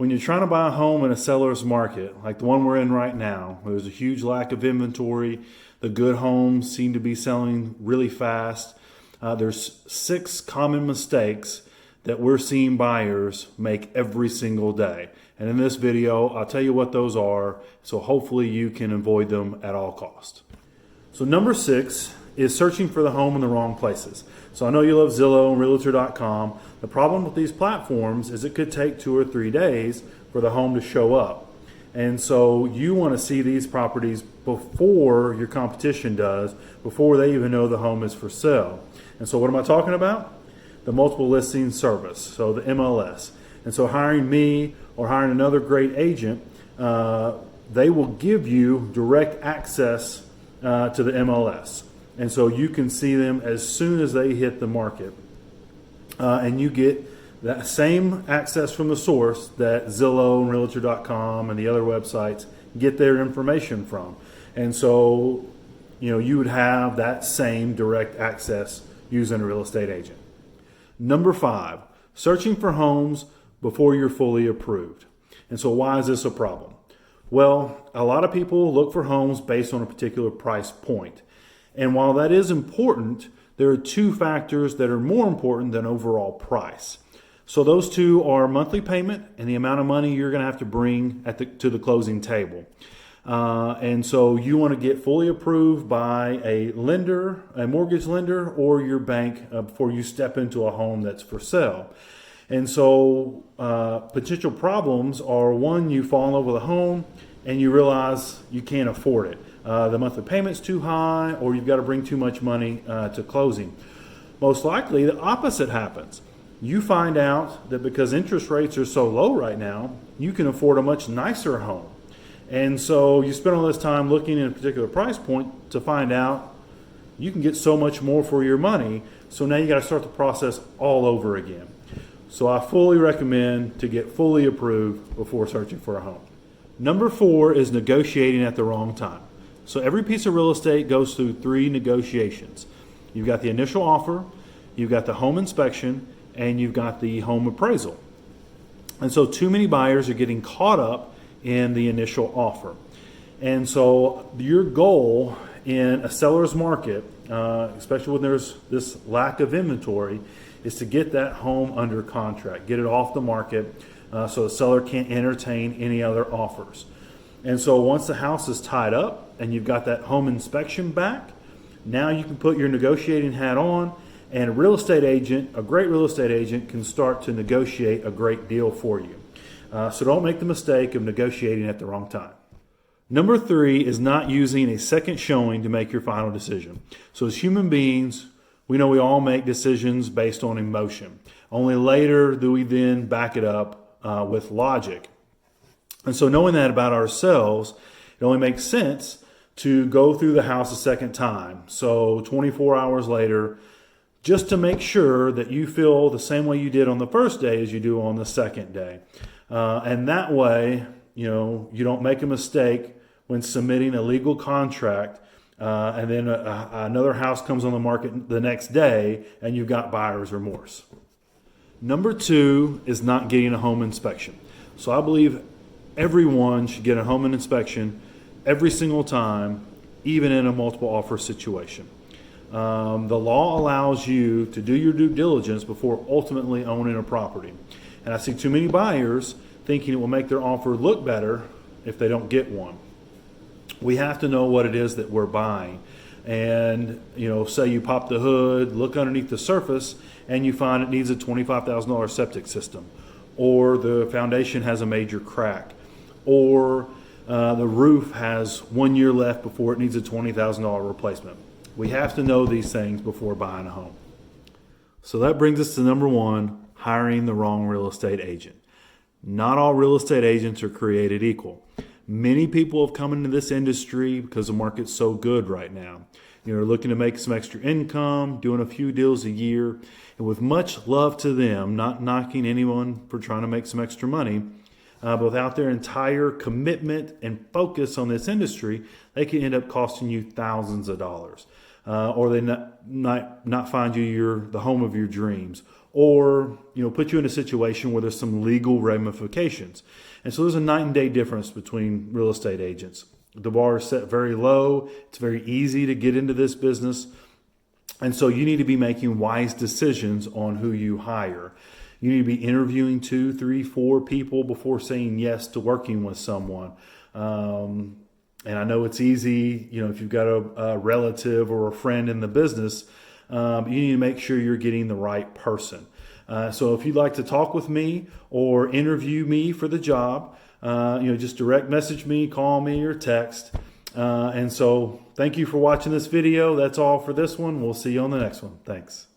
When you're trying to buy a home in a seller's market, like the one we're in right now, where there's a huge lack of inventory, the good homes seem to be selling really fast. There's 6 common mistakes that we're seeing buyers make every single day. And in this video, I'll tell you what those are, so hopefully you can avoid them at all costs. So number 6 is searching for the home in the wrong places. So I know you love Zillow and Realtor.com. The problem with these platforms is it could take 2 or 3 days for the home to show up. And so you want to see these properties before your competition does, before they even know the home is for sale. And so what am I talking about? The multiple listing service, so the MLS. And so hiring me or hiring another great agent, they will give you direct access to the MLS. And so you can see them as soon as they hit the market. And you get that same access from the source that Zillow and Realtor.com and the other websites get their information from. And so, you would have that same direct access using a real estate agent. Number 5, searching for homes before you're fully approved. And so why is this a problem? Well, a lot of people look for homes based on a particular price point. And while that is important, there are 2 factors that are more important than overall price. So those 2 are monthly payment and the amount of money you're going to have to bring to the closing table. And so you want to get fully approved by a lender, a mortgage lender, or your bank before you step into a home that's for sale. And so potential problems are, one, you fall in love with a home and you realize you can't afford it. The monthly payment's too high, or you've got to bring too much money to closing. Most likely the opposite happens. You find out that because interest rates are so low right now, you can afford a much nicer home. And so you spend all this time looking at a particular price point to find out you can get so much more for your money. So now you got to start the process all over again. So I fully recommend to get fully approved before searching for a home. Number 4 is negotiating at the wrong time. So every piece of real estate goes through 3 negotiations. You've got the initial offer, you've got the home inspection, and you've got the home appraisal. And so too many buyers are getting caught up in the initial offer. And so your goal in a seller's market, especially when there's this lack of inventory, is to get that home under contract, get it off the market so the seller can't entertain any other offers. And so once the house is tied up and you've got that home inspection back, now you can put your negotiating hat on, and a real estate agent, a great real estate agent, can start to negotiate a great deal for you. So don't make the mistake of negotiating at the wrong time. Number 3 is not using a second showing to make your final decision. So as human beings, we know we all make decisions based on emotion. Only later do we then back it up with logic. And so knowing that about ourselves, it only makes sense to go through the house a second time. So 24 hours later, just to make sure that you feel the same way you did on the first day as you do on the second day. And that way, you don't make a mistake when submitting a legal contract and then another house comes on the market the next day and you've got buyer's remorse. Number 2 is not getting a home inspection. So I believe everyone should get a home inspection every single time, even in a multiple offer situation. The law allows you to do your due diligence before ultimately owning a property. And I see too many buyers thinking it will make their offer look better if they don't get one. We have to know what it is that we're buying. And, say you pop the hood, look underneath the surface, and you find it needs a $25,000 septic system, or the foundation has a major crack, or the roof has 1 year left before it needs a $20,000 replacement. We have to know these things before buying a home. So that brings us to number 1, hiring the wrong real estate agent. Not all real estate agents are created equal. Many people have come into this industry because the market's so good right now. You're looking to make some extra income, doing a few deals a year, and with much love to them, not knocking anyone for trying to make some extra money, but without their entire commitment and focus on this industry, they can end up costing you thousands of dollars. Or they not find you the home of your dreams, or put you in a situation where there's some legal ramifications. And so there's a night and day difference between real estate agents. The bar is set very low. It's very easy to get into this business. And so you need to be making wise decisions on who you hire. You need to be interviewing 2, 3, 4 people before saying yes to working with someone. And I know it's easy, if you've got a relative or a friend in the business, you need to make sure you're getting the right person. So if you'd like to talk with me or interview me for the job, just direct message me, call me, or text. And so thank you for watching this video. That's all for this one. We'll see you on the next one. Thanks.